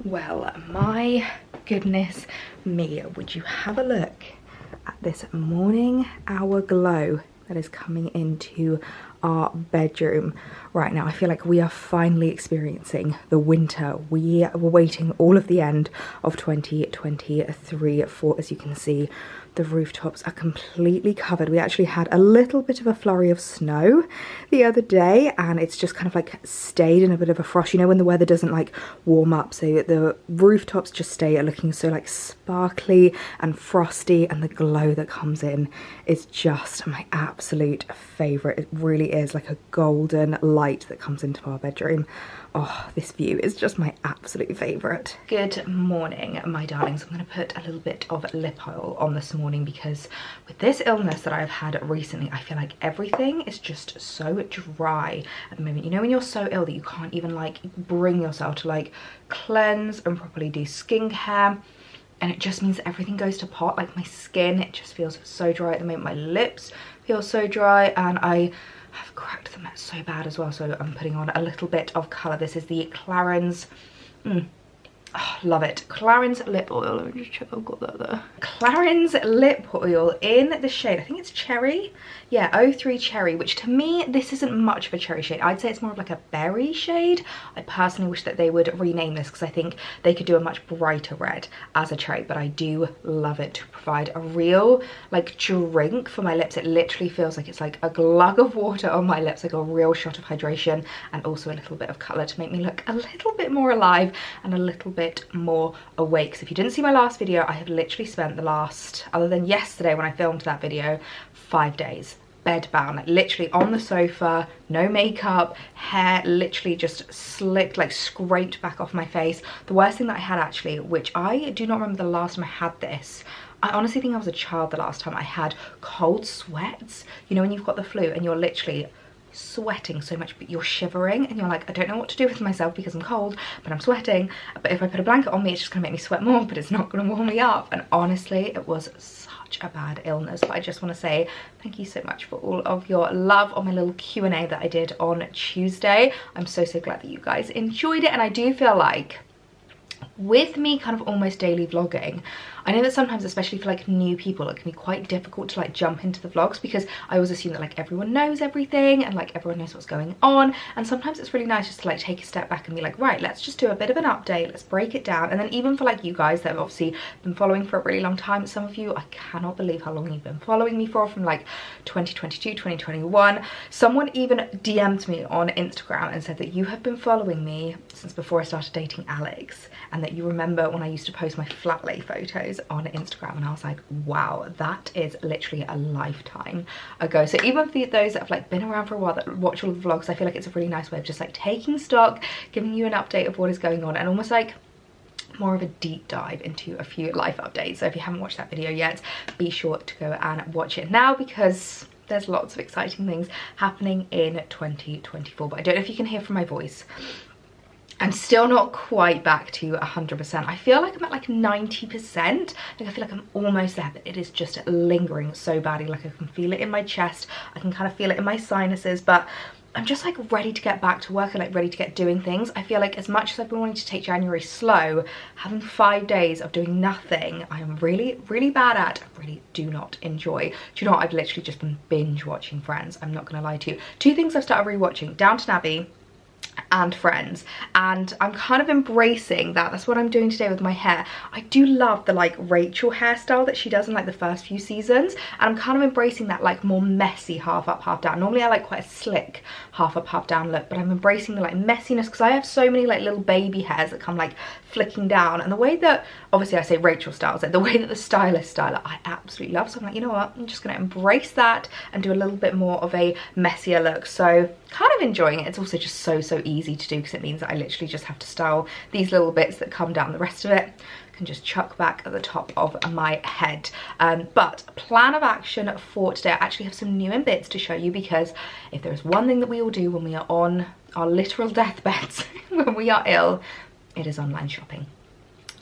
Well, my goodness me, would you have a look at this morning hour glow that is coming into our bedroom right now. I feel like we are finally experiencing the winter. We were waiting all of the end of 2023 for, as you can see, the rooftops are completely covered. We actually had a little bit of a flurry of snow the other day, and it's just kind of like stayed in a bit of a frost, you know, when the weather doesn't like warm up, so the rooftops just stay looking so like sparkly and frosty, and the glow that comes in is just my absolute favorite. It really is like a golden light that comes into our bedroom. Oh, this view is just my absolute favorite. Good morning, my darlings. I'm going to put a little bit of lip oil on this morning because with this illness that I've had recently, I feel like everything is just so dry at the moment. You know, when you're so ill that you can't even like bring yourself to like cleanse and properly do skincare, and it just means everything goes to pot. Like my skin, it just feels so dry at the moment. My lips feel so dry, and I have cracked them so bad as well, so I'm putting on a little bit of colour. This is the Clarins, oh, love it, Clarins lip oil. Let me just check I've got that there. Clarins lip oil in the shade, I think it's cherry, yeah, 03 cherry, which to me this isn't much of a cherry shade. I'd say it's more of like a berry shade. I personally wish that they would rename this because I think they could do a much brighter red as a cherry, but I do love it to provide a real like drink for my lips. It literally feels like it's like a glug of water on my lips, like a real shot of hydration, and also a little bit of colour to make me look a little bit more alive and a little bit more awake. So if you didn't see my last video, I have literally spent the last, other than yesterday when I filmed that video, 5 days bed bound, like literally on the sofa, no makeup, hair literally just slicked, like scraped back off my face. The worst thing that I had actually, which I do not remember the last time I had this, I honestly think I was a child the last time I had cold sweats. You know when you've got the flu and you're literally sweating so much but you're shivering and you're like, I don't know what to do with myself because I'm cold but I'm sweating, but if I put a blanket on me it's just gonna make me sweat more, but it's not gonna warm me up. And honestly it was such a bad illness. But I just want to say thank you so much for all of your love on my little Q&A that I did on Tuesday. I'm so glad that you guys enjoyed it, and I do feel like with me kind of almost daily vlogging, I know that sometimes, especially for like new people, it can be quite difficult to like jump into the vlogs because I always assume that like everyone knows everything and like everyone knows what's going on, and sometimes it's really nice just to like take a step back and be like, right, let's just do a bit of an update, let's break it down. And then even for like you guys that have obviously been following for a really long time, some of you, I cannot believe how long you've been following me for, from like 2022, 2021. Someone even DM'd me on Instagram and said that you have been following me since before I started dating Alex, and that you remember when I used to post my flat lay photos on Instagram. And I was like, wow, that is literally a lifetime ago. So even for those that have like been around for a while that watch all of the vlogs, I feel like it's a really nice way of just like taking stock, giving you an update of what is going on, and almost like more of a deep dive into a few life updates. So if you haven't watched that video yet, be sure to go and watch it now because there's lots of exciting things happening in 2024. But I don't know if you can hear from my voice, I'm still not quite back to 100%. I feel like I'm at like 90%. Like I feel like I'm almost there, but it is just lingering so badly. Like I can feel it in my chest, I can kind of feel it in my sinuses, but I'm just like ready to get back to work and like ready to get doing things. I feel like as much as I've been wanting to take January slow, having 5 days of doing nothing, I am really bad at, I really do not enjoy. Do you know what? I've literally just been binge watching Friends. I'm not gonna lie to you. 2 things I've started rewatching: Downton Abbey and Friends, and I'm kind of embracing that. That's what I'm doing today with my hair. I do love the like Rachel hairstyle that she does in like the first few seasons, and I'm kind of embracing that like more messy half up half down. Normally I like quite a slick half up half down look, but I'm embracing the like messiness because I have so many like little baby hairs that come like flicking down, and the way that, obviously I say Rachel styles it, the way that the stylist style it, I absolutely love. So I'm like, you know what, I'm just gonna embrace that and do a little bit more of a messier look. So kind of enjoying it. It's also just so easy to do because it means that I literally just have to style these little bits that come down. The rest of it I can just chuck back at the top of my head. But plan of action for today, I actually have some new bits to show you, because if there's one thing that we all do when we are on our literal deathbeds, when we are ill, it is online shopping.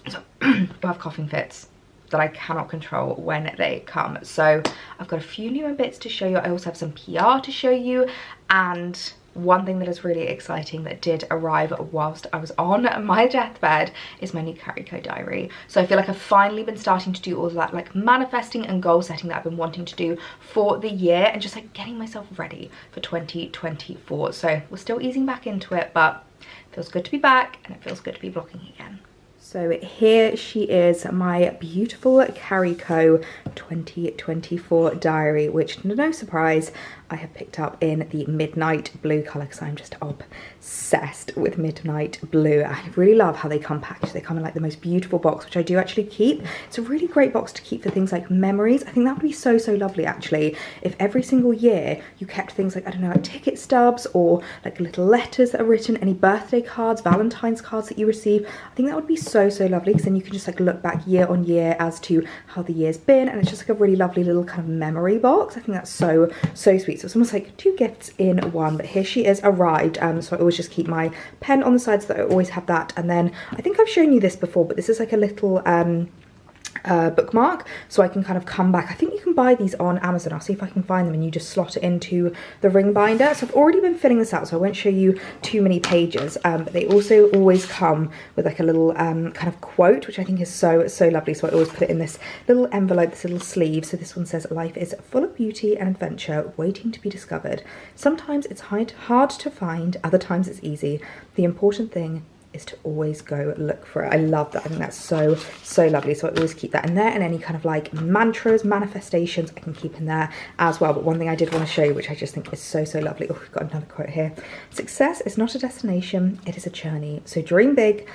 So I have coughing fits that I cannot control when they come. So I've got a few new bits to show you. I also have some PR to show you, and one thing that is really exciting that did arrive whilst I was on my deathbed is my new Carico diary. So I feel like I've finally been starting to do all of that like manifesting and goal setting that I've been wanting to do for the year, and just like getting myself ready for 2024. So we're still easing back into it, but it feels good to be back and it feels good to be vlogging again. So here she is, my beautiful Carico 2024 diary, which, no surprise, I have picked up in the midnight blue colour because I'm just obsessed with midnight blue. I really love how they come packaged. They come in like the most beautiful box, which I do actually keep. It's a really great box to keep for things like memories. I think that would be so, so lovely actually, if every single year you kept things like, I don't know, like ticket stubs or like little letters that are written, any birthday cards, Valentine's cards that you receive. I think that would be so, so lovely, because then you can just like look back year on year as to how the year's been, and it's just like a really lovely little kind of memory box. I think that's so, so sweet. So it's almost like 2 gifts in one. But here she is, arrived. So I always just keep my pen on the side so that I always have that. And then I think I've shown you this before, but this is like a little bookmark, so I can kind of come back. I think you can buy these on Amazon. I'll see if I can find them, and you just slot it into the ring binder. So I've already been filling this out, so I won't show you too many pages, but they also always come with like a little kind of quote, which I think is so, so lovely. So I always put it in this little envelope, this little sleeve. So this one says, life is full of beauty and adventure waiting to be discovered. Sometimes it's hard to find, other times it's easy. The important thing is to always go look for it. I love that. I think that's so, so lovely. So I always keep that in there, and any kind of like mantras, manifestations, I can keep in there as well. But one thing I did want to show you, which I just think is so, so lovely. Oh, we've got another quote here. Success is not a destination, it is a journey. So dream big,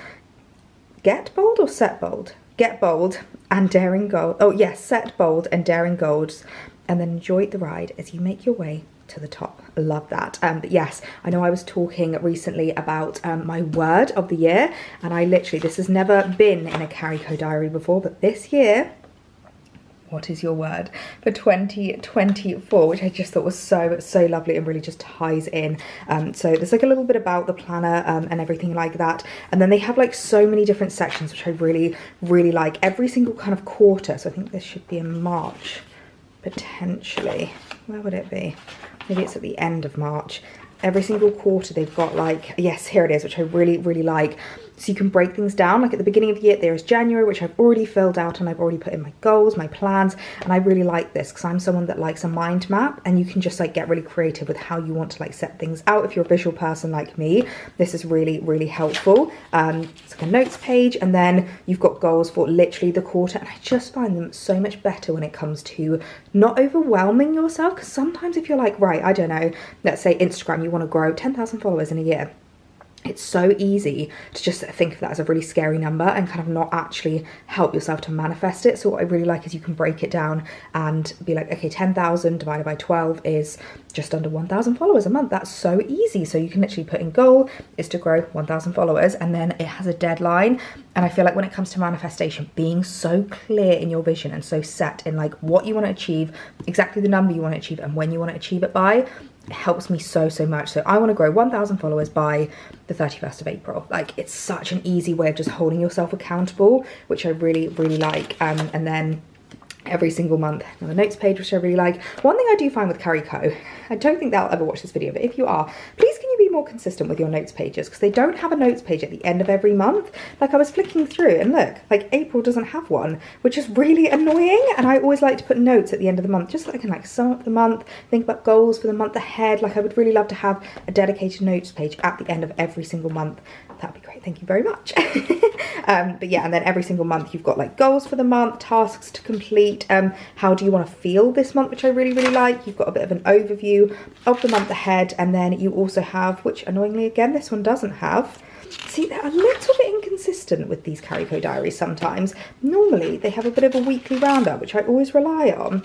get bold or set bold? Get bold and daring goals. Oh yes, set bold and daring goals, and then enjoy the ride as you make your way to the top. I love that. But yes, I know I was talking recently about my word of the year, and I literally, this has never been in a Carico diary before, but this year, what is your word for 2024, which I just thought was so, so lovely and really just ties in. So there's like a little bit about the planner and everything like that, and then they have like so many different sections, which I really, really like. Every single kind of quarter, so I think this should be in March potentially. Where would it be? Maybe it's at the end of March. Every single quarter they've got like, yes, here it is, which I really, really like. So you can break things down. Like at the beginning of the year, there is January, which I've already filled out and I've already put in my goals, my plans. And I really like this because I'm someone that likes a mind map, and you can just like get really creative with how you want to like set things out. If you're a visual person like me, this is really, really helpful. It's like a notes page, and then you've got goals for literally the quarter. And I just find them so much better when it comes to not overwhelming yourself. Because sometimes if you're like, right, I don't know, let's say Instagram, you want to grow 10,000 followers in a year. It's so easy to just think of that as a really scary number and kind of not actually help yourself to manifest it. So what I really like is you can break it down and be like, okay, 10,000 divided by 12 is just under 1,000 followers a month. That's so easy. So you can literally put in goal is to grow 1,000 followers, and then it has a deadline. And I feel like when it comes to manifestation, being so clear in your vision and so set in like what you want to achieve, exactly the number you want to achieve and when you want to achieve it by, it helps me so, so much. So I want to grow 1,000 followers by the 31st of April. Like, it's such an easy way of just holding yourself accountable, which I really, really like. And then every single month, another notes page, which I really like. One thing I do find with Carico, I don't think they'll ever watch this video, but if you are, please can you be more consistent with your notes pages, because they don't have a notes page at the end of every month. Like, I was flicking through and look, like April doesn't have one, which is really annoying. And I always like to put notes at the end of the month, just so I can like sum up the month, think about goals for the month ahead. Like, I would really love to have a dedicated notes page at the end of every single month. That'd be great, thank you very much. But yeah, and then every single month you've got like goals for the month, tasks to complete, how do you want to feel this month, which I really, really like. You've got a bit of an overview of the month ahead, and then you also have, which annoyingly again this one doesn't have, see, they're a little bit inconsistent with these Carico diaries sometimes. Normally they have a bit of a weekly roundup, which I always rely on.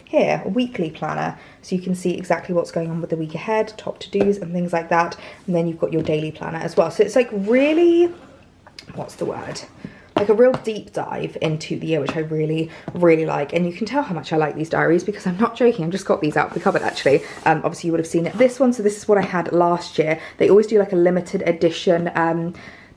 Here, a weekly planner, so you can see exactly what's going on with the week ahead, top to-dos and things like that. And then you've got your daily planner as well. So it's like really, what's the word? Like a real deep dive into the year, which I really, really like. And you can tell how much I like these diaries because I'm not joking. I've just got these out of the cupboard actually. Obviously you would have seen this one. So this is what I had last year. They always do like a limited edition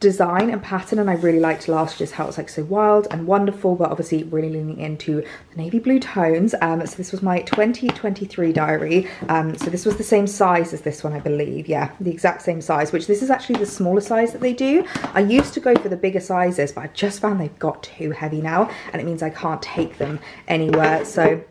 design and pattern, and I really liked last year's, how it's like so wild and wonderful, but obviously really leaning into the navy blue tones. So this was my 2023 diary. So this was the same size as this one, I believe. Yeah, the exact same size, which this is actually the smaller size that they do. I used to go for the bigger sizes, but I just found they've got too heavy now, and it means I can't take them anywhere. So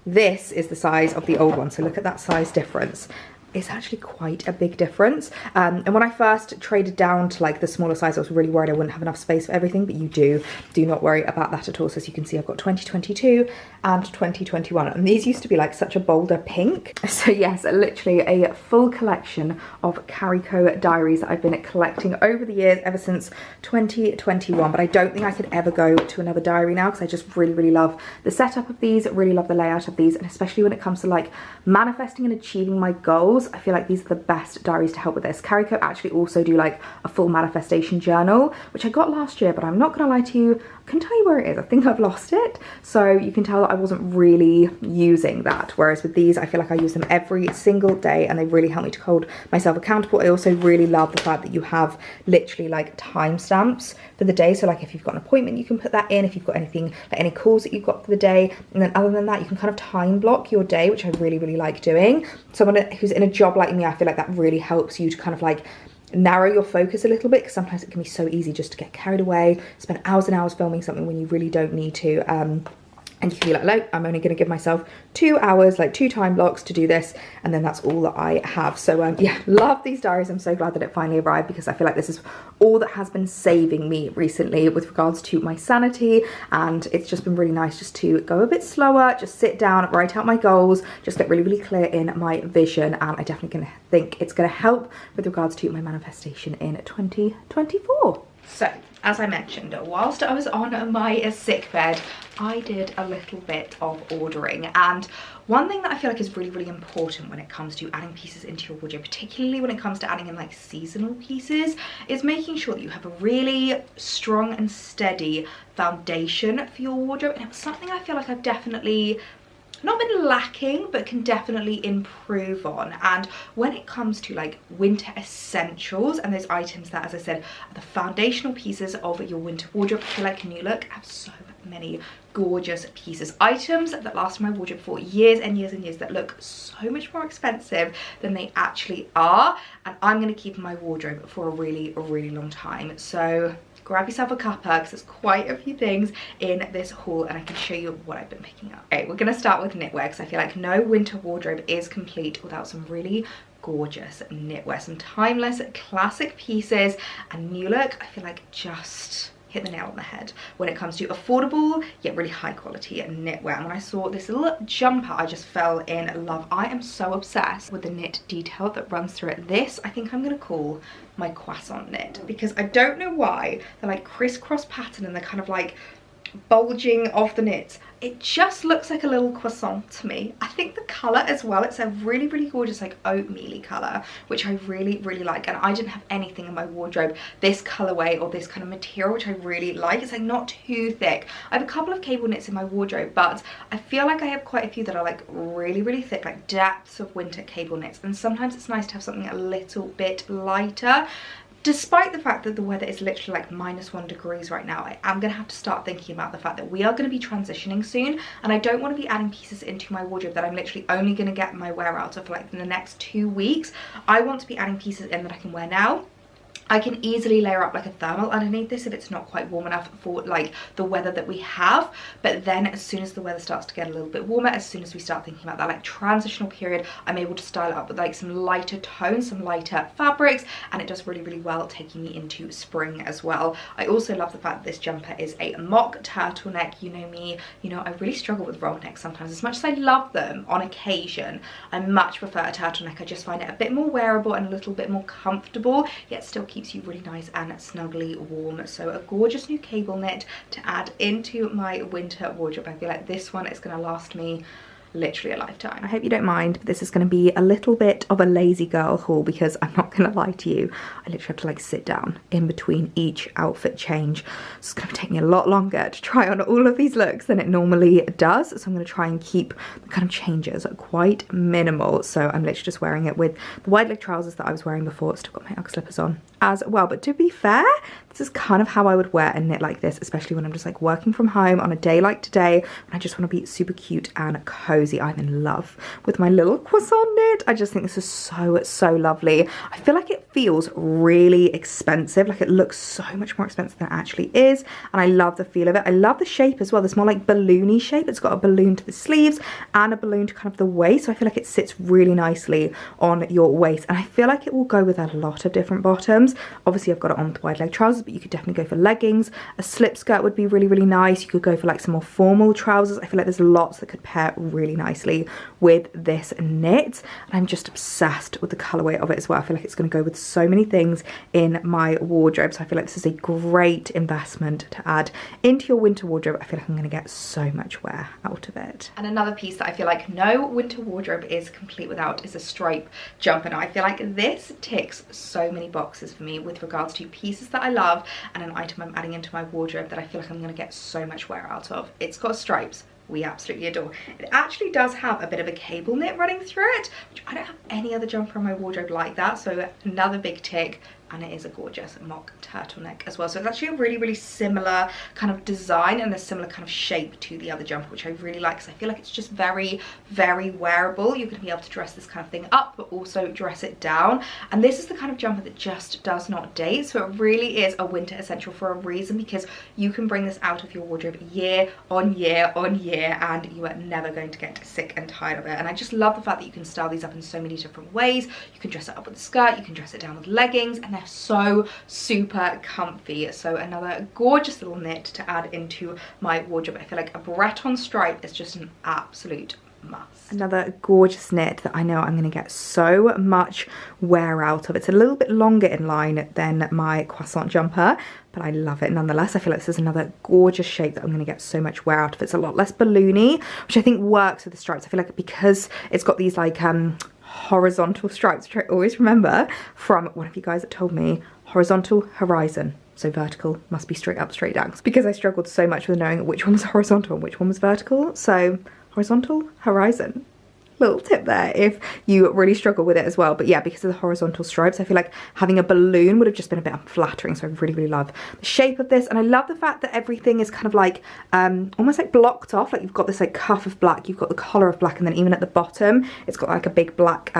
this is the size of the old one. So look at that size difference. It's actually quite a big difference. And when I first traded down to like the smaller size, I was really worried I wouldn't have enough space for everything, but you do not worry about that at all. So as you can see, I've got 2022 and 2021, and these used to be like such a bolder pink. So yes, literally a full collection of Carico diaries that I've been collecting over the years, ever since 2021. But I don't think I could ever go to another diary now, because I just really love the setup of these, really love the layout of these, and especially when it comes to like manifesting and achieving my goals, I feel like these are the best diaries to help with this. Carico actually also do like a full manifestation journal, which I got last year, but I'm not gonna lie to you, I can tell you where it is. I think I've lost it. So you can tell that I wasn't really using that. Whereas with these, I feel like I use them every single day, and they really help me to hold myself accountable. I also really love the fact that you have literally like timestamps for the day. So like if you've got an appointment, you can put that in. If you've got anything, like any calls that you've got for the day. And then other than that, you can kind of time block your day, which I really like doing. Someone who's in a job like me, I feel like that really helps you to kind of like narrow your focus a little bit, because sometimes it can be so easy just to get carried away, spend hours and hours filming something when you really don't need to. And you can be like, look, I'm only going to give myself 2 hours, like 2 time blocks to do this, and then that's all that I have. So yeah, love these diaries. I'm so glad that it finally arrived, because I feel like this is all that has been saving me recently with regards to my sanity. And it's just been really nice just to go a bit slower, just sit down, write out my goals, just get really clear in my vision. And I definitely think it's going to help with regards to my manifestation in 2024. So, as I mentioned, whilst I was on my sick bed, I did a little bit of ordering. And one thing that I feel like is really important when it comes to adding pieces into your wardrobe, particularly when it comes to adding in like seasonal pieces, is making sure that you have a really strong and steady foundation for your wardrobe. And it was something I feel like I've definitely not been lacking, but can definitely improve on. And when it comes to like winter essentials and those items that, as I said, are the foundational pieces of your winter wardrobe, I feel like New Look have so many gorgeous pieces, items that last in my wardrobe for years and years, that look so much more expensive than they actually are, and I'm going to keep in my wardrobe for a really long time. So grab yourself a cuppa, because there's quite a few things in this haul, and I can show you what I've been picking up. Okay, we're going to start with knitwear, because I feel like no winter wardrobe is complete without some really gorgeous knitwear, some timeless classic pieces. And New Look, I feel like just hit the nail on the head when it comes to affordable yet really high quality knitwear. And when I saw this little jumper, I just fell in love. I am so obsessed with the knit detail that runs through it. This I think I'm gonna call my croissant knit, because I don't know why they're like crisscross pattern and they're kind of like bulging off the knits. It just looks like a little croissant to me. I think the colour as well, it's a really gorgeous like oatmeal-y colour, which I really like. And I didn't have anything in my wardrobe this colourway or this kind of material, which I really like. It's like not too thick. I have a couple of cable knits in my wardrobe, but I feel like I have quite a few that are like really thick, like depths of winter cable knits. And sometimes it's nice to have something a little bit lighter. Despite the fact that the weather is literally like -1 degrees right now, I am going to have to start thinking about the fact that we are going to be transitioning soon, and I don't want to be adding pieces into my wardrobe that I'm literally only going to get my wear out of like in the next 2 weeks. I want to be adding pieces in that I can wear now. I can easily layer up like a thermal underneath this if it's not quite warm enough for like the weather that we have. But then as soon as the weather starts to get a little bit warmer, as soon as we start thinking about that like transitional period, I'm able to style it up with like some lighter tones, some lighter fabrics, and it does really well taking me into spring as well. I also love the fact that this jumper is a mock turtleneck. You know me, you know I really struggle with roll necks sometimes. As much as I love them on occasion, I much prefer a turtleneck. I just find it a bit more wearable and a little bit more comfortable, yet still keeps you really nice and snugly warm. So a gorgeous new cable knit to add into my winter wardrobe. I feel like this one is going to last me literally a lifetime. I hope you don't mind, but this is going to be a little bit of a lazy girl haul, because I'm not going to lie to you, I literally have to like sit down in between each outfit change. It's going to take me a lot longer to try on all of these looks than it normally does, so I'm going to try and keep the kind of changes quite minimal. So I'm literally just wearing it with the wide leg trousers that I was wearing before. Still got my Ugg slippers on, as well. But to be fair, this is kind of how I would wear a knit like this, especially when I'm just like working from home on a day like today, and I just want to be super cute and cozy. I'm in love with my little croissant knit. I just think this is so lovely. I feel like it feels really expensive, like it looks so much more expensive than it actually is, and I love the feel of it. I love the shape as well, this more like balloony shape. It's got a balloon to the sleeves and a balloon to kind of the waist, so I feel like it sits really nicely on your waist, and I feel like it will go with a lot of different bottoms. Obviously I've got it on with wide leg trousers, but you could definitely go for leggings. A slip skirt would be really nice. You could go for like some more formal trousers. I feel like there's lots that could pair really nicely with this knit, and I'm just obsessed with the colorway of it as well. I feel like it's going to go with so many things in my wardrobe, so I feel like this is a great investment to add into your winter wardrobe. I feel like I'm going to get so much wear out of it. And another piece that I feel like no winter wardrobe is complete without is a stripe jumper. Now I feel like this ticks so many boxes for me with regards to pieces that I love and an item I'm adding into my wardrobe that I feel like I'm going to get so much wear out of. It's got stripes, we absolutely adore. It actually does have a bit of a cable knit running through it, which I don't have any other jumper in my wardrobe like that, so another big tick. And it is a gorgeous mock turtleneck as well, so it's actually a really similar kind of design and a similar kind of shape to the other jumper, which I really like because I feel like it's just very wearable. You're going to be able to dress this kind of thing up but also dress it down, and this is the kind of jumper that just does not date, so it really is a winter essential for a reason, because you can bring this out of your wardrobe year on year and you are never going to get sick and tired of it. And I just love the fact that you can style these up in so many different ways. You can dress it up with a skirt, you can dress it down with leggings, and they're so super comfy. So another gorgeous little knit to add into my wardrobe. I feel like a Breton stripe is just an absolute must. Another gorgeous knit that I know I'm going to get so much wear out of. It's a little bit longer in line than my croissant jumper, but I love it nonetheless. I feel like this is another gorgeous shape that I'm going to get so much wear out of. It's a lot less balloony, which I think works with the stripes. I feel like because it's got these like horizontal stripes, which I always remember from one of you guys that told me horizontal, horizon. So vertical must be straight up, straight down. It's because I struggled so much with knowing which one was horizontal and which one was vertical. So horizontal, horizon. Little tip there if you really struggle with it as well. But yeah, because of the horizontal stripes, I feel like having a balloon would have just been a bit unflattering, so I really love the shape of this. And I love the fact that everything is kind of like almost like blocked off, like you've got this like cuff of black, you've got the collar of black, and then even at the bottom it's got like a big black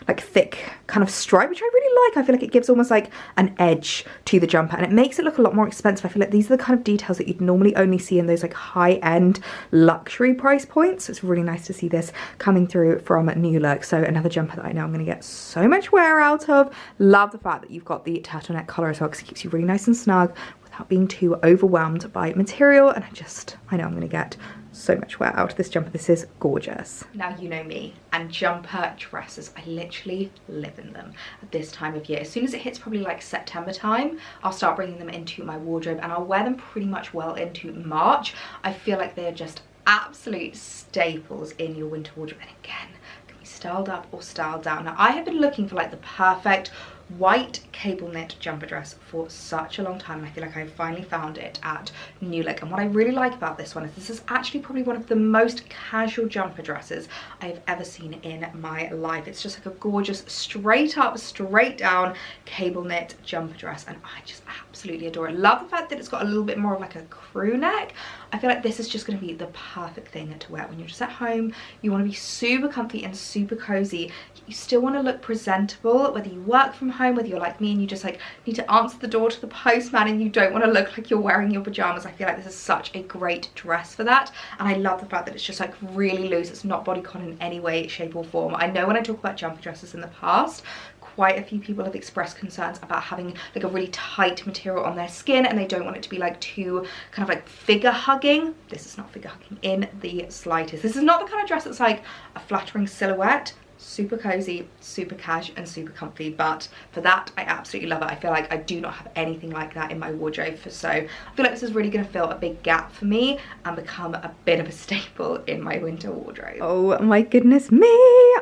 like thick kind of stripe, which I really like. I feel like it gives almost like an edge to the jumper, and it makes it look a lot more expensive. I feel like these are the kind of details that you'd normally only see in those like high-end luxury price points. So it's really nice to see this coming through from New Look. So another jumper that I know I'm going to get so much wear out of. Love the fact that you've got the turtleneck collar as well, because it keeps you really nice and snug without being too overwhelmed by material. And I know I'm going to get so much wear out of this jumper. This is gorgeous. Now you know me and jumper dresses, I literally live in them at this time of year. As soon as it hits probably like September time, I'll start bringing them into my wardrobe, and I'll wear them pretty much well into March. I feel like they're just absolute staples in your winter wardrobe, and again, can be styled up or styled down. Now I have been looking for like the perfect white cable knit jumper dress for such a long time, and I feel like I finally found it at New Look. And what I really like about this one is this is actually probably one of the most casual jumper dresses I've ever seen in my life. It's just like a gorgeous straight up, straight down cable knit jumper dress, and I just absolutely adore it. Love the fact that it's got a little bit more of like a crew neck. I feel like this is just going to be the perfect thing to wear when you're just at home. You want to be super comfy and super cozy. You still want to look presentable, whether you work from home, whether you're like me and you just like need to answer the door to the postman and you don't want to look like you're wearing your pajamas. I feel like this is such a great dress for that, and I love the fact that it's just like really loose. It's not bodycon in any way, shape or form. I know when I talk about jumper dresses in the past, quite a few people have expressed concerns about having like a really tight material on their skin, and they don't want it to be like too kind of like figure hugging. This is not figure hugging in the slightest. This is not the kind of dress that's like a flattering silhouette. Super cozy, super cash and super comfy, but for that I absolutely love it. I feel like I do not have anything like that in my wardrobe, so I feel like this is really going to fill a big gap for me and become a bit of a staple in my winter wardrobe. Oh my goodness me,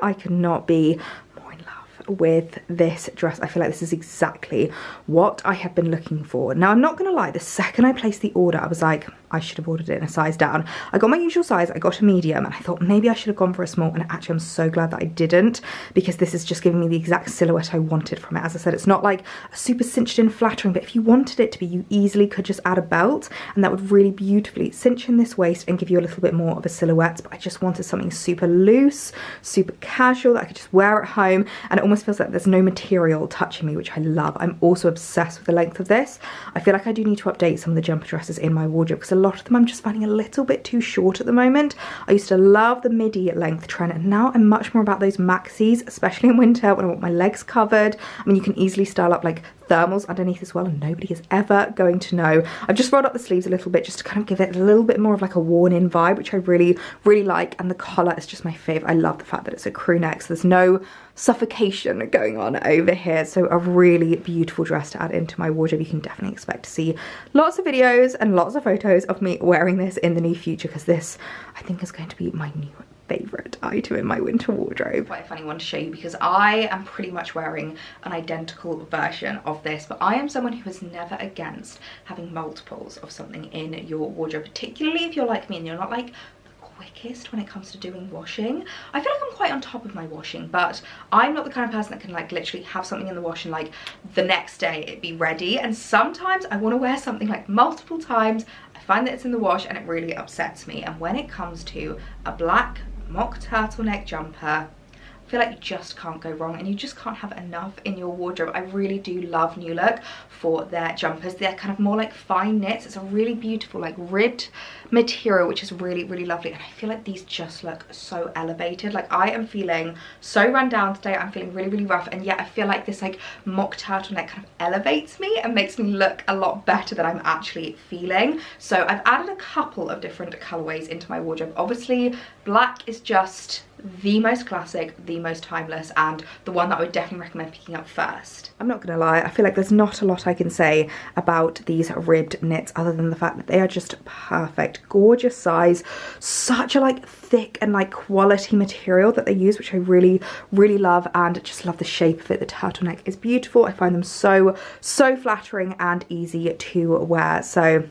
I could not be more in love with this dress. I feel like this is exactly what I have been looking for. Now, I'm not gonna lie, the second I placed the order, I was like, I should have ordered it in a size down. I got my usual size, I got a medium, and I thought maybe I should have gone for a small, and actually I'm so glad that I didn't, because this is just giving me the exact silhouette I wanted from it. As I said, it's not like a super cinched in flattering, but if you wanted it to be, you easily could just add a belt, and that would really beautifully cinch in this waist and give you a little bit more of a silhouette. But I just wanted something super loose, super casual, that I could just wear at home, and it almost feels like there's no material touching me, which I love. I'm also obsessed with the length of this. I feel like I do need to update some of the jumper dresses in my wardrobe, because a lot of them I'm just finding a little bit too short at the moment. I used to love the midi length trend, and now I'm much more about those maxis, especially in winter when I want my legs covered. I mean, you can easily style up like thermals underneath as well, and nobody is ever going to know. I've just rolled up the sleeves a little bit just to kind of give it a little bit more of like a worn-in vibe, which I really like, and the collar is just my fave. I love the fact that it's a crew neck, so there's no suffocation going on over here. So a really beautiful dress to add into my wardrobe. You can definitely expect to see lots of videos and lots of photos of me wearing this in the near future, because this I think is going to be my new favourite item in my winter wardrobe. Quite a funny one to show you, because I am pretty much wearing an identical version of this, but I am someone who is never against having multiples of something in your wardrobe, particularly if you're like me and you're not like quickest when it comes to doing washing. I feel like I'm quite on top of my washing, but I'm not the kind of person that can like literally have something in the wash and like the next day it be ready. And sometimes I want to wear something like multiple times. I find that it's in the wash and it really upsets me. And when it comes to a black mock turtleneck jumper, I feel like you just can't go wrong, and you just can't have enough in your wardrobe. I really do love New Look for their jumpers. They're kind of more like fine knits. It's a really beautiful like ribbed material, which is really lovely, and I feel like these just look so elevated. Like, I am feeling so run down today. I'm feeling really rough, and yet I feel like this like mock turtleneck kind of elevates me and makes me look a lot better than I'm actually feeling. So I've added a couple of different colorways into my wardrobe. Obviously black is just the most classic, the most timeless, and the one that I would definitely recommend picking up first. I'm not gonna lie, I feel like there's not a lot I can say about these ribbed knits other than the fact that they are just perfect. Gorgeous size, such a like thick and like quality material that they use, which I really love, and just love the shape of it. The turtleneck is beautiful. I find them so flattering and easy to wear. So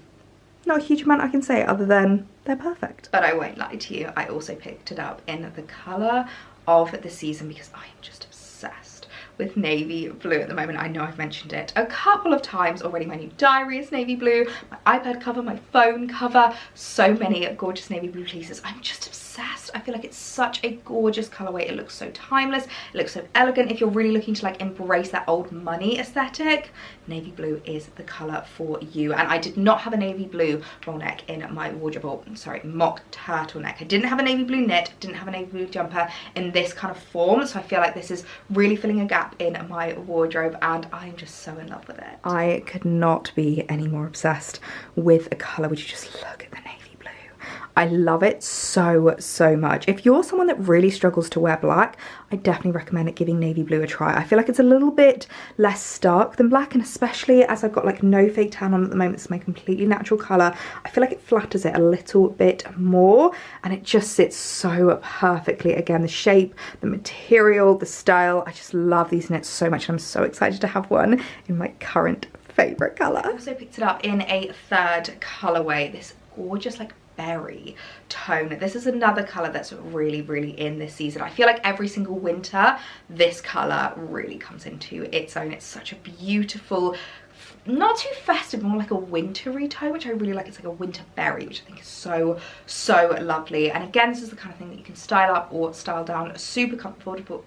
not a huge amount I can say other than they're perfect. But I won't lie to you, I also picked it up in the colour of the season, because I am just obsessed with navy blue at the moment. I know I've mentioned it a couple of times already. My new diary is navy blue, my iPad cover, my phone cover, so many gorgeous navy blue pieces. I'm just obsessed. I feel like it's such a gorgeous colorway. It looks so timeless, it looks so elegant. If you're really looking to like embrace that old money aesthetic, navy blue is the color for you. And I did not have a navy blue roll neck in my wardrobe, or sorry, mock turtleneck. I didn't have a navy blue knit, didn't have a navy blue jumper in this kind of form, so I feel like this is really filling a gap in my wardrobe, and I'm just so in love with it. I could not be any more obsessed with a color. Would you just look at the navy? I love it so much. If you're someone that really struggles to wear black, I definitely recommend giving navy blue a try. I feel like it's a little bit less stark than black, and especially as I've got like no fake tan on at the moment, it's my completely natural colour, I feel like it flatters it a little bit more, and it just sits so perfectly. Again, the shape, the material, the style, I just love these knits so much, and I'm so excited to have one in my current favourite colour. I also picked it up in a third colourway, this gorgeous like berry tone. This is another color that's really in this season. I feel like every single winter this color really comes into its own. It's such a beautiful, not too festive, more like a wintry tone, which I really like. It's like a winter berry, which I think is so lovely. And again, this is the kind of thing that you can style up or style down. Super comfortable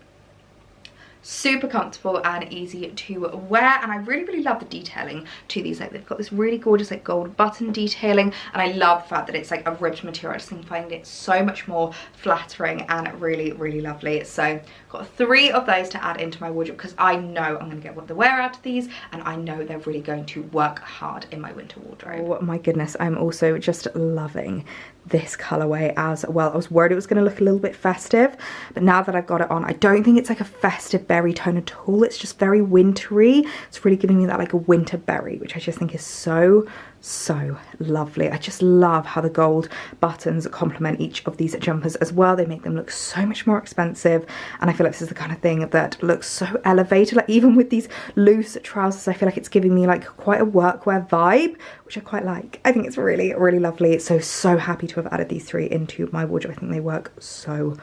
and easy to wear, and I really love the detailing to these. Like, they've got this really gorgeous like gold button detailing, and I love the fact that it's like a ribbed material. I just think finding it so much more flattering and really lovely. So got 3 of those to add into my wardrobe, because I know I'm gonna get what the wear out of these, and I know they're really going to work hard in my winter wardrobe. Oh my goodness, I'm also just loving this colorway as well. I was worried it was going to look a little bit festive, but now that I've got it on, I don't think it's like a festive berry tone at all. It's just very wintry. It's really giving me that like a winter berry, which I just think is so so lovely. I just love how the gold buttons complement each of these jumpers as well. They make them look so much more expensive, and I feel like this is the kind of thing that looks so elevated. Like even with these loose trousers, I feel like it's giving me like quite a workwear vibe, which I quite like. I think it's really, really lovely. So happy to have added these three into my wardrobe. I think they work so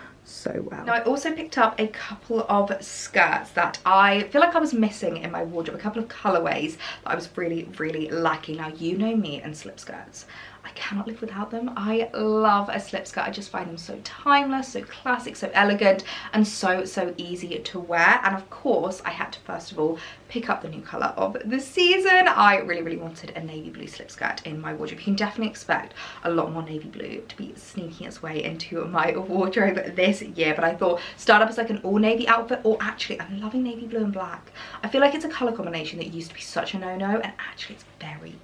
well. Now I also picked up a couple of skirts that I feel like I was missing in my wardrobe, a couple of colorways that I was really liking. Now you know me and slip skirts. I cannot live without them. I love a slip skirt. I just find them so timeless, so classic, so elegant, and so easy to wear. And of course, I had to first of all pick up the new colour of the season. I really wanted a navy blue slip skirt in my wardrobe. You can definitely expect a lot more navy blue to be sneaking its way into my wardrobe this year. But I thought start up as like an all navy outfit, or actually I'm loving navy blue and black. I feel like it's a colour combination that used to be such a no-no, and actually it's very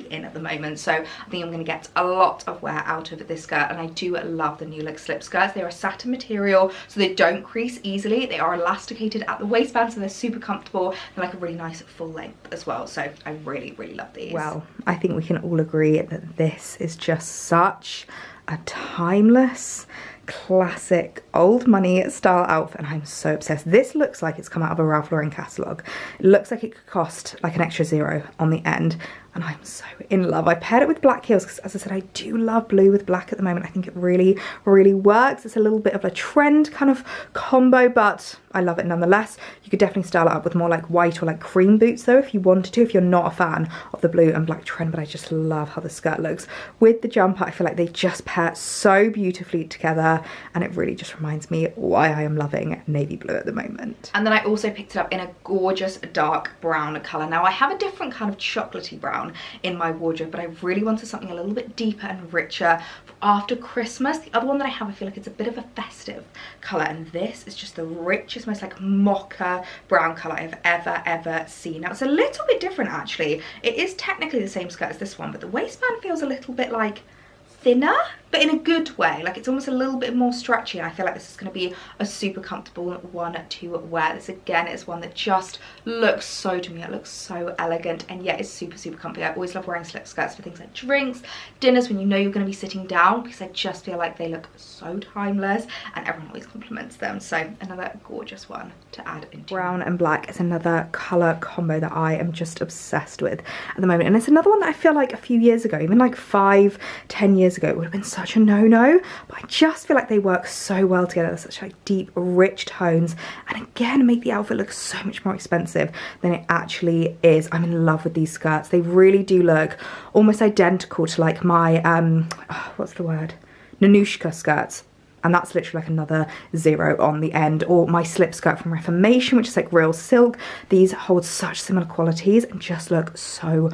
in at the moment. So I think I'm going to get a lot of wear out of this skirt, and I do love the New Look slip skirts. They are a satin material, so they don't crease easily. They are elasticated at the waistband, so they're super comfortable. They're like a really nice full length as well, so I really love these. Well, I think we can all agree that this is just such a timeless, classic, old money style outfit, and I'm so obsessed. This looks like it's come out of a Ralph Lauren catalogue. It looks like it could cost like an extra zero on the end, and I'm so in love. I paired it with black heels because, as I said, I do love blue with black at the moment. I think it really works. It's a little bit of a trend kind of combo, but I love it nonetheless. You could definitely style it up with more like white or like cream boots though if you wanted to, if you're not a fan of the blue and black trend. But I just love how the skirt looks with the jumper. I feel like they just pair so beautifully together, and it really just reminds me why I am loving navy blue at the moment. And then I also picked it up in a gorgeous dark brown colour. Now I have a different kind of chocolatey brown in my wardrobe, but I really wanted something a little bit deeper and richer for after Christmas. The other one that I have, I feel like it's a bit of a festive colour, and this is just the richest, most like mocha brown colour I've ever seen. Now it's a little bit different actually. It is technically the same skirt as this one, but the waistband feels a little bit like thinner, but in a good way. Like it's almost a little bit more stretchy, and I feel like this is going to be a super comfortable one to wear. This again is one that just looks so, to me it looks so elegant, and yet it's super comfy. I always love wearing slip skirts for things like drinks, dinners, when you know you're going to be sitting down, because I just feel like they look so timeless and everyone always compliments them. So another gorgeous one to add into. Brown and black is another colour combo that I am just obsessed with at the moment, and it's another one that I feel like a few years ago, even like 5-10 years ago, it would have been such a no-no, but I just feel like they work so well together. They're such like deep, rich tones, and again make the outfit look so much more expensive than it actually is. I'm in love with these skirts. They really do look almost identical to like my what's the word, Nanushka skirts, and that's literally like another zero on the end. Or my slip skirt from Reformation, which is like real silk. These hold such similar qualities and just look so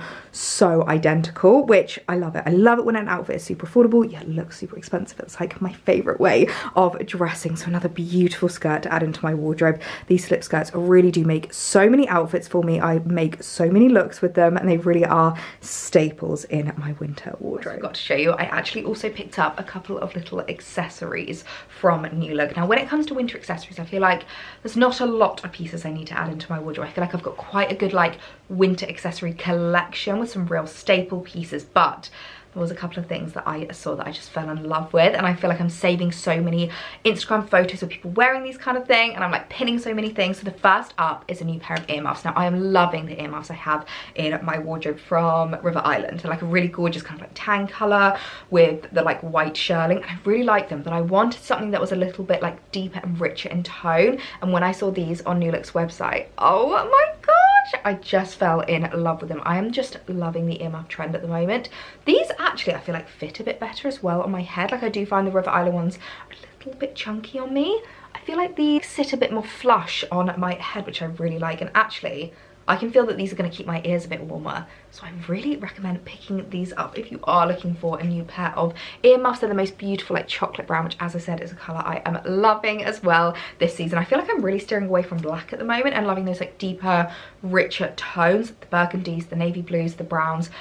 identical, which I love it. I love it when an outfit is super affordable yet looks super expensive. It's like my favorite way of dressing. So another beautiful skirt to add into my wardrobe. These slip skirts really do make so many outfits for me. I make so many looks with them, and they really are staples in my winter wardrobe. I forgot to show you, I actually also picked up a couple of little accessories from New Look. Now when it comes to winter accessories, I feel like there's not a lot of pieces I need to add into my wardrobe. I feel like I've got quite a good like winter accessory collection with some real staple pieces, but there was a couple of things that I saw that I just fell in love with, and I feel like I'm saving so many Instagram photos of people wearing these kind of thing, and I'm like pinning so many things. So the first up is a new pair of earmuffs. Now I am loving the earmuffs I have in my wardrobe from River Island. They're like a really gorgeous kind of like tan colour with the like white shirling, and I really like them, but I wanted something that was a little bit like deeper and richer in tone. And when I saw these on New Look's website, oh my gosh, I just fell in love with them. I am just loving the earmuff trend at the moment. These actually I feel like fit a bit better as well on my head. Like I do find the River Island ones a little bit chunky on me. I feel like these sit a bit more flush on my head, which I really like, and actually I can feel that these are going to keep my ears a bit warmer. So I really recommend picking these up if you are looking for a new pair of earmuffs. They're the most beautiful like chocolate brown, which as I said is a colour I am loving as well this season. I feel like I'm really steering away from black at the moment and loving those like deeper, richer tones, the burgundies, the navy blues, the browns.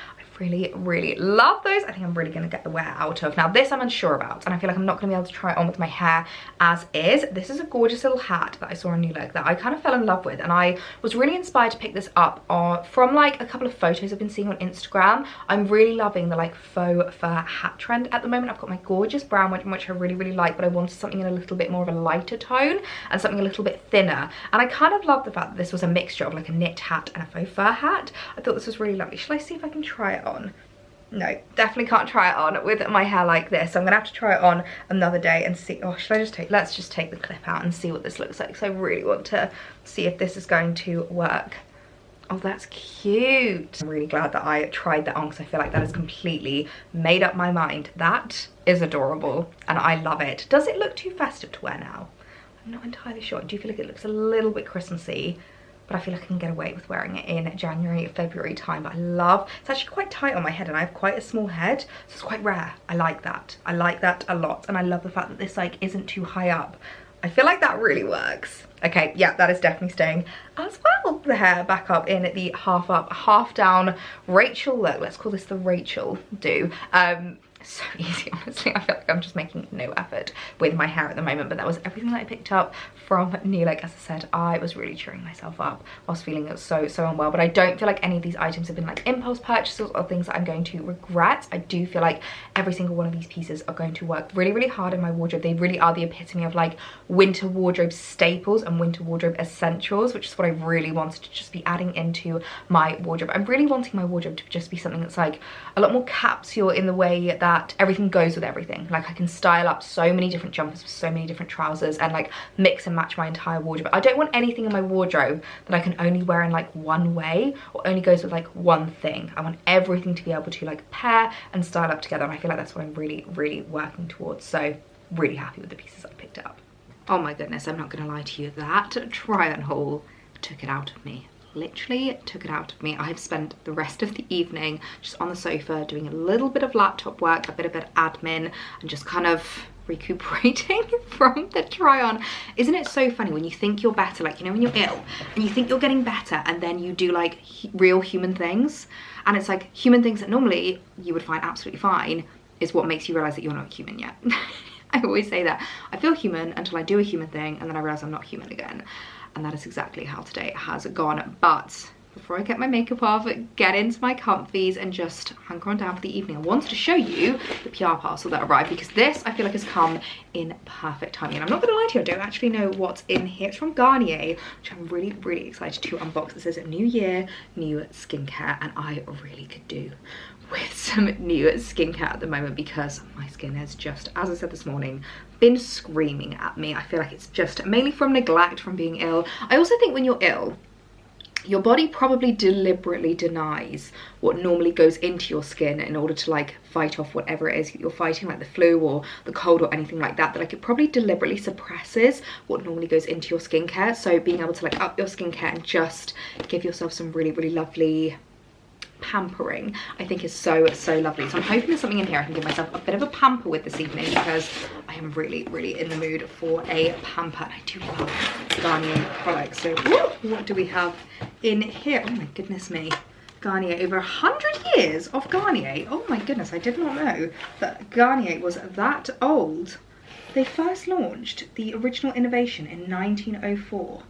really love those. I think I'm really gonna get the wear out of. Now this I'm unsure about, and I feel like I'm not gonna be able to try it on with my hair as is. This is a gorgeous little hat that I saw on New Look that I kind of fell in love with, and I was really inspired to pick this up from like a couple of photos I've been seeing on Instagram. I'm really loving the like faux fur hat trend at the moment. I've got my gorgeous brown one, which I really like, but I wanted something in a little bit more of a lighter tone and something a little bit thinner. And I kind of love the fact that this was a mixture of like a knit hat and a faux fur hat. I thought this was really lovely. Shall I see if I can try it on? No, definitely can't try it on with my hair like this. So I'm gonna have to try it on another day and see. Oh, should I just let's just take the clip out and see what this looks like. So I really want to see if this is going to work. Oh, that's cute. I'm really glad that I tried that on, because I feel like that has completely made up my mind. That is adorable and I love it. Does it look too festive to wear now? I'm not entirely sure. I do feel like it looks a little bit Christmassy, but I feel like I can get away with wearing it in January, February time. But I love, it's actually quite tight on my head and I have quite a small head, so it's quite rare. I like that. I like that a lot. And I love the fact that this like isn't too high up. I feel like that really works. Okay, yeah, that is definitely staying as well. The hair back up in the half up, half down Rachel look. Let's call this the Rachel do. So easy, honestly. I feel like I'm just making no effort with my hair at the moment, but that was everything that I picked up from New Look. As I said, I was really cheering myself up whilst feeling so unwell, but I don't feel like any of these items have been like impulse purchases or things that I'm going to regret. I do feel like every single one of these pieces are going to work really hard in my wardrobe. They really are the epitome of like winter wardrobe staples and winter wardrobe essentials, which is what I really wanted to just be adding into my wardrobe. I'm really wanting my wardrobe to just be something that's like a lot more capsule in the way that everything goes with everything. Like I can style up so many different jumpers with so many different trousers and like mix and match my entire wardrobe. I don't want anything in my wardrobe that I can only wear in like one way or only goes with like one thing. I want everything to be able to like pair and style up together, and I feel like that's what I'm really working towards. So really happy with the pieces I picked up. Oh my goodness, I'm not gonna lie to you, that try on haul took it out of me. Literally took it out of me. I've spent the rest of the evening just on the sofa doing a little bit of laptop work, a bit of admin, and just kind of recuperating from the try on. Isn't it so funny when you think you're better, like, you know, when you're ill and you think you're getting better and then you do like real human things, and it's like human things that normally you would find absolutely fine is what makes you realize that you're not human yet. I always say that. I feel human until I do a human thing and then I realize I'm not human again. And that is exactly how today has gone. But before I get my makeup off, get into my comfies and just hunker on down for the evening, I wanted to show you the PR parcel that arrived, because this I feel like has come in perfect timing. And I'm not gonna lie to you, I don't actually know what's in here. It's from Garnier, which I'm really excited to unbox. It says new year, new skincare, and I really could do with some new skincare at the moment, because my skin has just, as I said this morning, been screaming at me. I feel like it's just mainly from neglect, from being ill. I also think when you're ill, your body probably deliberately denies what normally goes into your skin in order to like fight off whatever it is that you're fighting, like the flu or the cold or anything like that. That like it probably deliberately suppresses what normally goes into your skincare. So being able to like up your skincare and just give yourself some really lovely pampering, I think is so lovely. So I'm hoping there's something in here I can give myself a bit of a pamper with this evening, because I am really in the mood for a pamper. And I do love Garnier products. So what do we have in here? Oh my goodness me. Garnier, over 100 years of Garnier. Oh my goodness, I did not know that Garnier was that old. They first launched the original innovation in 1904.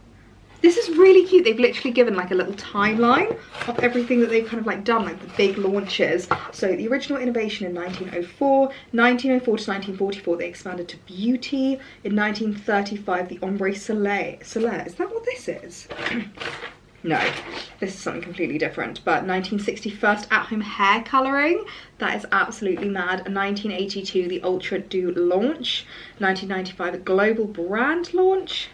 This is really cute. They've literally given like a little timeline of everything that they've kind of like done, like the big launches. So the original innovation in 1904, 1904 to 1944, they expanded to beauty. In 1935, the Ombre Soleil. Is that what this is? No, this is something completely different. But 1960, first at-home hair colouring. That is absolutely mad. 1982, the Ultra Dew launch. 1995, a global brand launch.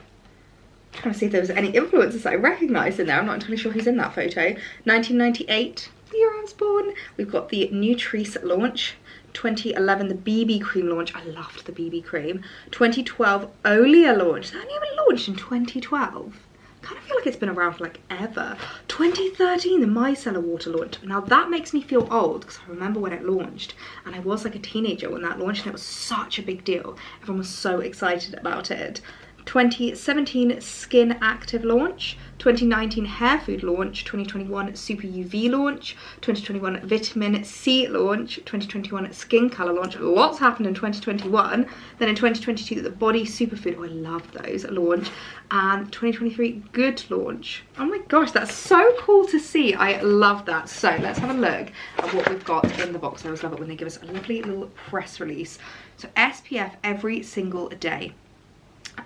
Trying to see if there was any influencers that I recognised in there. I'm not entirely sure who's in that photo. 1998, the year I was born. We've got the Nutrice launch. 2011, the BB cream launch. I loved the BB cream. 2012, Olia launch. That only even launched in 2012. Kind of feel like it's been around for like ever. 2013, the Micellar water launch. Now that makes me feel old, because I remember when it launched and I was like a teenager when that launched, and it was such a big deal. Everyone was so excited about it. 2017 Skin Active launch, 2019 Hair Food launch, 2021 Super UV launch, 2021 Vitamin C launch, 2021 Skin Color launch. Lots happened in 2021. Then in 2022 the Body Superfood, oh I love those, launch, and 2023 Good launch. Oh my gosh, that's so cool to see. I love that. So let's have a look at what we've got in the box. I always love it when they give us a lovely little press release. So SPF every single day.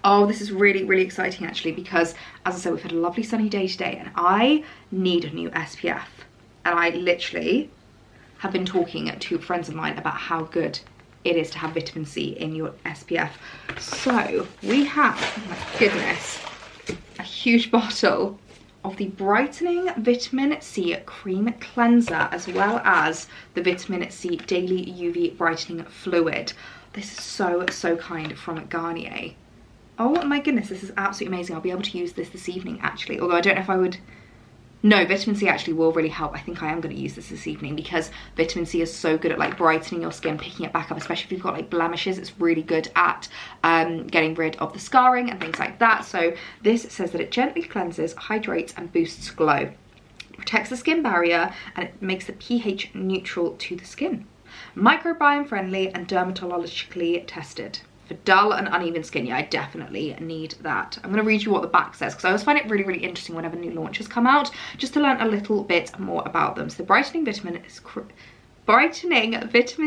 Oh, this is really, really exciting actually, because as I said, we've had a lovely sunny day today and I need a new SPF. And I literally have been talking to friends of mine about how good it is to have vitamin C in your SPF. So we have, oh my goodness, a huge bottle of the Brightening Vitamin C Cream Cleanser, as well as the Vitamin C Daily UV Brightening Fluid. This is so, so kind from Garnier. Oh my goodness, this is absolutely amazing. I'll be able to use this evening actually, although I don't know if I would. No, vitamin C actually will really help. I think I am going to use this evening because vitamin C is so good at like brightening your skin, picking it back up, especially if you've got like blemishes. It's really good at getting rid of the scarring and things like that. So this says that it gently cleanses, hydrates and boosts glow, protects the skin barrier, and it makes the pH neutral to the skin. Microbiome friendly and dermatologically tested. For dull and uneven skin, yeah, I definitely need that. I'm going to read you what the back says, because I always find it really, really interesting whenever new launches come out, just to learn a little bit more about them. So the Brightening Vitamin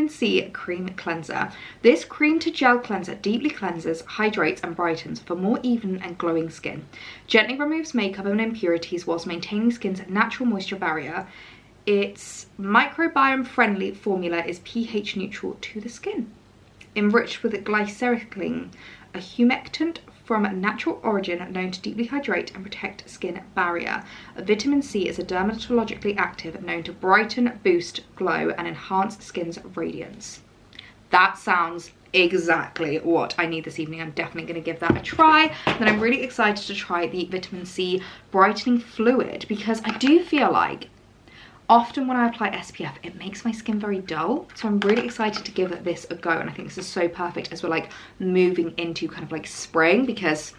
C Cream Cleanser. This cream to gel cleanser deeply cleanses, hydrates and brightens for more even and glowing skin. Gently removes makeup and impurities whilst maintaining skin's natural moisture barrier. Its microbiome friendly formula is pH neutral to the skin. Enriched with glycerylin, a humectant from natural origin known to deeply hydrate and protect skin barrier. Vitamin C is a dermatologically active known to brighten, boost, glow and enhance skin's radiance. That sounds exactly what I need this evening. I'm definitely going to give that a try. Then I'm really excited to try the Vitamin C Brightening Fluid, because I do feel like often when I apply SPF, it makes my skin very dull. So I'm really excited to give this a go. And I think this is so perfect as we're like moving into kind of like spring, because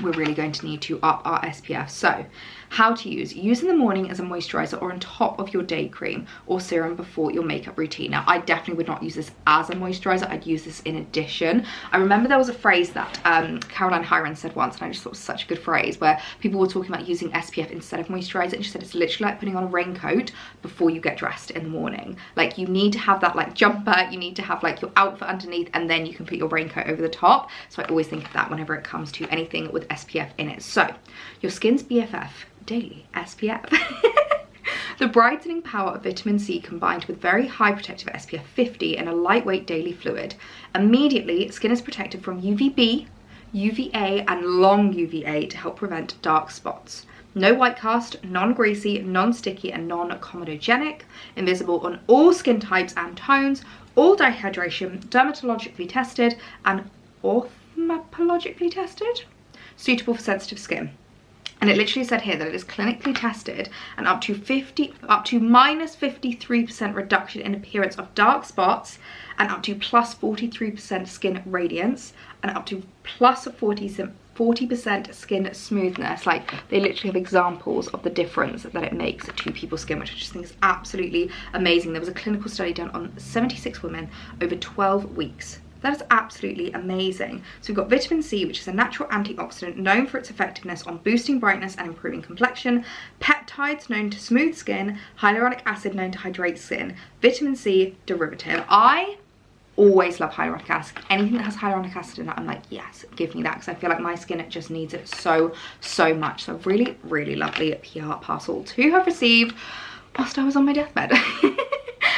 we're really going to need to up our SPF. So how to use in the morning as a moisturizer or on top of your day cream or serum before your makeup routine. Now I definitely would not use this as a moisturizer, I'd use this in addition. I remember there was a phrase that Caroline Hyren said once, and I just thought it was such a good phrase, where people were talking about using SPF instead of moisturizer, and she said it's literally like putting on a raincoat before you get dressed in the morning. Like you need to have that like jumper, you need to have like your outfit underneath, and then you can put your raincoat over the top. So I always think of that whenever it comes to anything with SPF in it. So your skin's BFF, daily SPF. The brightening power of vitamin C combined with very high protective SPF 50 in a lightweight daily fluid. Immediately, skin is protected from UVB, UVA and long UVA to help prevent dark spots. No white cast, non-greasy, non-sticky and non-comedogenic. Invisible on all skin types and tones. All dehydration, dermatologically tested and ophthalmologically tested. Suitable for sensitive skin. And it literally said here that it is clinically tested, and up to minus 53% reduction in appearance of dark spots, and up to plus 43% skin radiance, and up to plus 40% skin smoothness. Like they literally have examples of the difference that it makes to people's skin, which I just think is absolutely amazing. There was a clinical study done on 76 women over 12 weeks. That is absolutely amazing. So we've got vitamin C, which is a natural antioxidant known for its effectiveness on boosting brightness and improving complexion. Peptides known to smooth skin. Hyaluronic acid known to hydrate skin. Vitamin C derivative. I always love hyaluronic acid. Anything that has hyaluronic acid in it, I'm like, yes, give me that, because I feel like my skin just needs it so much. So really, really lovely PR parcel to have received whilst I was on my deathbed.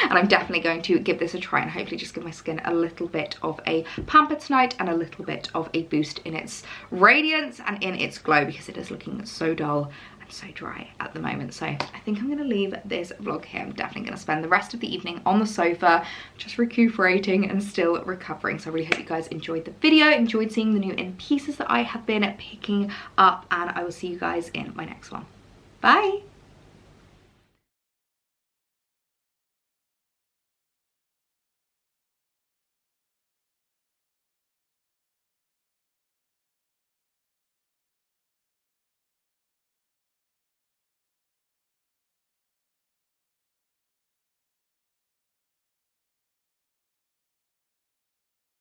And I'm definitely going to give this a try and hopefully just give my skin a little bit of a pamper tonight and a little bit of a boost in its radiance and in its glow, because it is looking so dull and so dry at the moment. So I think I'm going to leave this vlog here. I'm definitely going to spend the rest of the evening on the sofa just recuperating and still recovering. So I really hope you guys enjoyed the video, enjoyed seeing the new in pieces that I have been picking up, and I will see you guys in my next one. Bye!